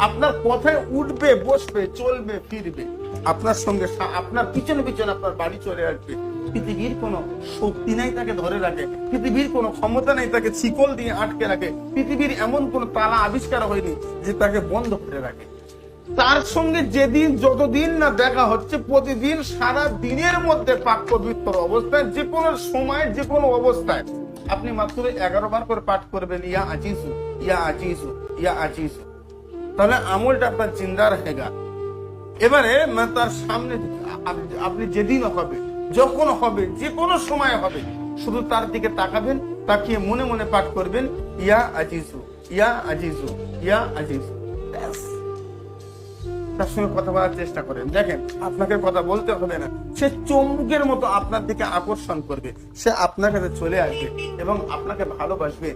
আপনার কথায় উঠবে, বসবে, চলবে, ফিরবে, আপনার সঙ্গে আপনার পিছনে পিছনে আপনার বাড়ি চলে আসবে। পৃথিবীর কোনো শক্তি নাই তাকে ধরে রাখে, পৃথিবীর কোনো ক্ষমতা নাই তাকে শিকল দিয়ে আটকে রাখে, পৃথিবীর এমন কোন তালা আবিষ্কার হয়নি যে তাকে বন্ধ করে রাখে। তার সঙ্গে যেদিন যতদিন না দেখা হচ্ছে, প্রতিদিন সারা দিনের মধ্যে পাক পবিত্র অবস্থায়, যে কোনো সময়, যে কোনো অবস্থায় আপনি মাত্র 11 বার করে পাঠ করবেন, ইয়া আজিজু, ইয়া আজিজু, ইয়া আজিজু। তাহলে আমলটা আপনার জিন্দা रहेगा। এবারে তার সামনে আপনি যেদিন হবে, যখন হবে, যে কোনো সময় হবে, শুধু তার দিকে তাকাবেন, তাকিয়ে মনে মনে পাঠ করবেন, ইয়া আজিজু, ইয়া আজিজু, ইয়া আজিজু। ব্যাস। তার সঙ্গে কথা বলার চেষ্টা করেন, দেখেন আপনাকে কথা বলতে হবে না, সে চমকের মতো আপনার দিকে আকর্ষণ করবে, সে আপনার কাছে চলে আসবে এবং আপনাকে ভালোবাসবে।